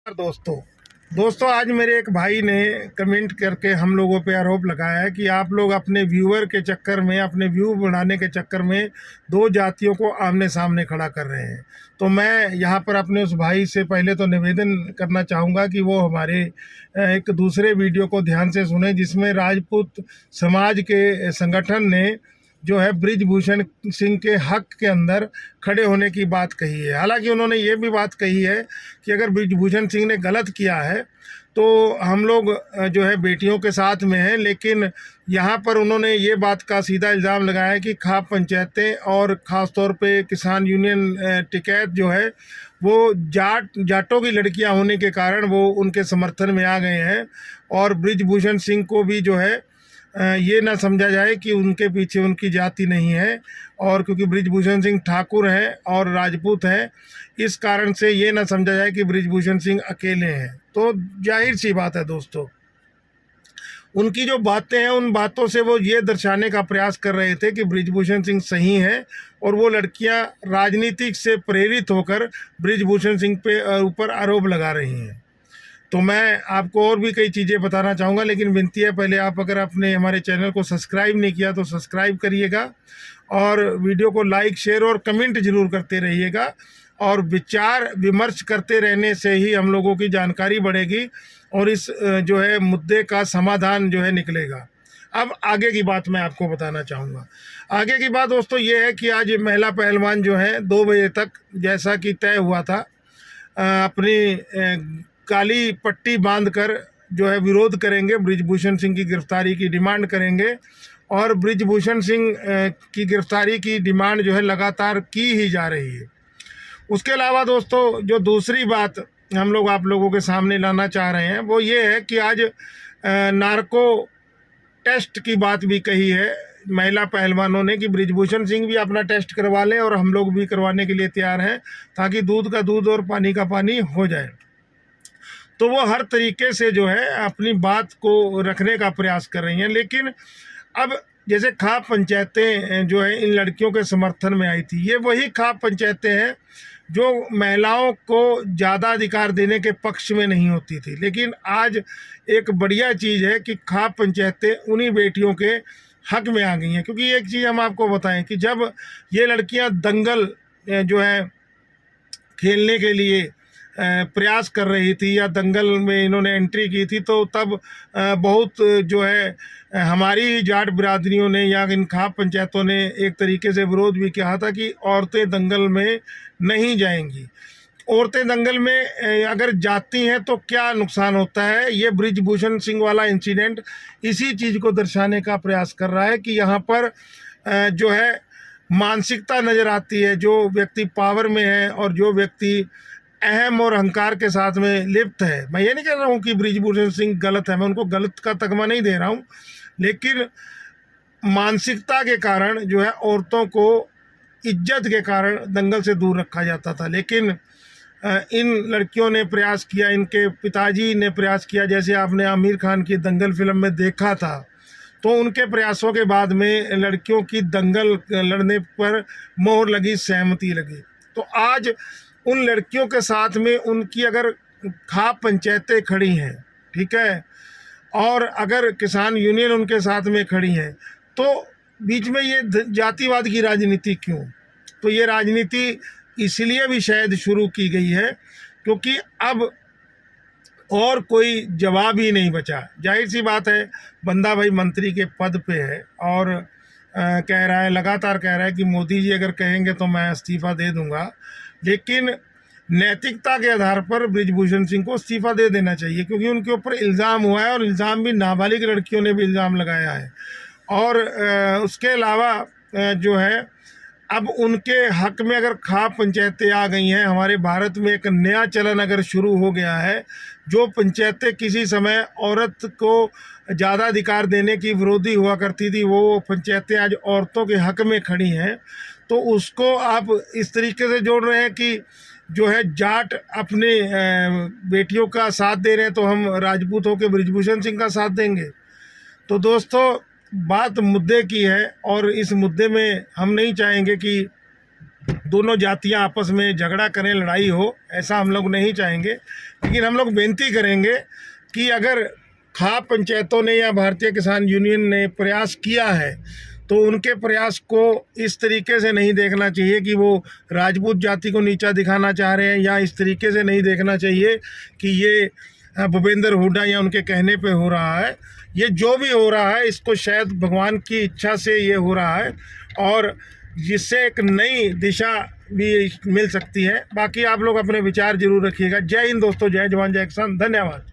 दोस्तों दोस्तों आज मेरे एक भाई ने कमेंट करके हम लोगों पे आरोप लगाया है कि आप लोग अपने व्यूअर के चक्कर में, अपने व्यू बढ़ाने के चक्कर में दो जातियों को आमने सामने खड़ा कर रहे हैं। तो मैं यहाँ पर अपने उस भाई से पहले तो निवेदन करना चाहूँगा कि वो हमारे एक दूसरे वीडियो को ध्यान से सुने, जिसमें राजपूत समाज के संगठन ने जो है बृजभूषण सिंह के हक के अंदर खड़े होने की बात कही है। हालांकि उन्होंने ये भी बात कही है कि अगर बृजभूषण सिंह ने गलत किया है तो हम लोग जो है बेटियों के साथ में हैं, लेकिन यहाँ पर उन्होंने ये बात का सीधा इल्ज़ाम लगाया है कि खाप पंचायतें और ख़ास तौर पे किसान यूनियन टिकैत जो है वो जाटों की लड़कियाँ होने के कारण वो उनके समर्थन में आ गए हैं। और बृजभूषण सिंह को भी जो है ये ना समझा जाए कि उनके पीछे उनकी जाति नहीं है, और क्योंकि बृजभूषण सिंह ठाकुर हैं और राजपूत हैं, इस कारण से ये ना समझा जाए कि बृजभूषण सिंह अकेले हैं। तो जाहिर सी बात है दोस्तों, उनकी जो बातें हैं उन बातों से वो ये दर्शाने का प्रयास कर रहे थे कि बृजभूषण सिंह सही हैं और वो लड़कियां राजनीतिक से प्रेरित होकर बृजभूषण सिंह पे ऊपर आरोप लगा रही हैं। तो मैं आपको और भी कई चीज़ें बताना चाहूँगा, लेकिन विनती है पहले आप अगर आपने हमारे चैनल को सब्सक्राइब नहीं किया तो सब्सक्राइब करिएगा, और वीडियो को लाइक, शेयर और कमेंट जरूर करते रहिएगा। और विचार विमर्श करते रहने से ही हम लोगों की जानकारी बढ़ेगी और इस जो है मुद्दे का समाधान जो है निकलेगा। अब आगे की बात मैं आपको बताना चाहूँगा। आगे की बात दोस्तों ये है कि आज महिला पहलवान जो है 2 बजे तक, जैसा कि तय हुआ था, अपनी काली पट्टी बांधकर जो है विरोध करेंगे, बृजभूषण सिंह की गिरफ्तारी की डिमांड करेंगे। और बृजभूषण सिंह की गिरफ्तारी की डिमांड जो है लगातार की ही जा रही है। उसके अलावा दोस्तों जो दूसरी बात हम लोग आप लोगों के सामने लाना चाह रहे हैं वो ये है कि आज नार्को टेस्ट की बात भी कही है महिला पहलवानों ने कि बृजभूषण सिंह भी अपना टेस्ट करवा लें और हम लोग भी करवाने के लिए तैयार हैं, ताकि दूध का दूध और पानी का पानी हो जाए। तो वो हर तरीके से जो है अपनी बात को रखने का प्रयास कर रही हैं। लेकिन अब जैसे खाप पंचायतें जो है इन लड़कियों के समर्थन में आई थी, ये वही खाप पंचायतें हैं जो महिलाओं को ज़्यादा अधिकार देने के पक्ष में नहीं होती थी। लेकिन आज एक बढ़िया चीज़ है कि खाप पंचायतें उन्हीं बेटियों के हक में आ गई हैं। क्योंकि एक चीज़ हम आपको बताएं कि जब ये लड़कियां दंगल जो है खेलने के लिए प्रयास कर रही थी या दंगल में इन्होंने एंट्री की थी, तो तब बहुत जो है हमारी जाट बिरादरियों ने या इन खाप पंचायतों ने एक तरीके से विरोध भी किया था कि औरतें दंगल में नहीं जाएंगी। औरतें दंगल में अगर जाती हैं तो क्या नुकसान होता है। ये बृजभूषण सिंह वाला इंसिडेंट इसी चीज़ को दर्शाने का प्रयास कर रहा है कि यहाँ पर जो है मानसिकता नज़र आती है। जो व्यक्ति पावर में है और जो व्यक्ति अहम और अहंकार के साथ में लिप्त है, मैं ये नहीं कह रहा हूँ कि बृजभूषण सिंह गलत है, मैं उनको गलत का तगमा नहीं दे रहा हूँ, लेकिन मानसिकता के कारण जो है औरतों को इज्जत के कारण दंगल से दूर रखा जाता था। लेकिन इन लड़कियों ने प्रयास किया, इनके पिताजी ने प्रयास किया, जैसे आपने आमिर खान की दंगल फिल्म में देखा था, तो उनके प्रयासों के बाद में लड़कियों की दंगल लड़ने पर मोहर लगी, सहमति लगी। तो आज उन लड़कियों के साथ में उनकी अगर खाप पंचायतें खड़ी हैं, ठीक है, और अगर किसान यूनियन उनके साथ में खड़ी हैं, तो बीच में ये जातिवाद की राजनीति क्यों? तो ये राजनीति इसलिए भी शायद शुरू की गई है क्योंकि अब और कोई जवाब ही नहीं बचा। जाहिर सी बात है, बंदा भाई मंत्री के पद पे है और कह रहा है, लगातार कह रहा है कि मोदी जी अगर कहेंगे तो मैं इस्तीफ़ा दे दूंगा। लेकिन नैतिकता के आधार पर बृजभूषण सिंह को इस्तीफ़ा दे देना चाहिए, क्योंकि उनके ऊपर इल्ज़ाम हुआ है और इल्ज़ाम भी नाबालिग लड़कियों ने भी इल्ज़ाम लगाया है। और उसके अलावा जो है अब उनके हक में अगर खाप पंचायतें आ गई हैं, हमारे भारत में एक नया चलन अगर शुरू हो गया है, जो पंचायतें किसी समय औरत को ज़्यादा अधिकार देने की विरोधी हुआ करती थी, वो पंचायतें आज औरतों के हक में खड़ी हैं। तो उसको आप इस तरीके से जोड़ रहे हैं कि जो है जाट अपने बेटियों का साथ दे रहे हैं, तो हम राजपूत होकर बृजभूषण सिंह का साथ देंगे। तो दोस्तों बात मुद्दे की है और इस मुद्दे में हम नहीं चाहेंगे कि दोनों जातियां आपस में झगड़ा करें, लड़ाई हो, ऐसा हम लोग नहीं चाहेंगे। लेकिन हम लोग बेनती करेंगे कि अगर खाप पंचायतों ने या भारतीय किसान यूनियन ने प्रयास किया है तो उनके प्रयास को इस तरीके से नहीं देखना चाहिए कि वो राजपूत जाति को नीचा दिखाना चाह रहे हैं, या इस तरीके से नहीं देखना चाहिए कि ये भूपेंद्र हुड्डा या उनके कहने पे हो रहा है। ये जो भी हो रहा है इसको शायद भगवान की इच्छा से ये हो रहा है, और जिससे एक नई दिशा भी मिल सकती है। बाकी आप लोग अपने विचार जरूर रखिएगा। जय हिंद दोस्तों, जय जवान जय किसान, धन्यवाद।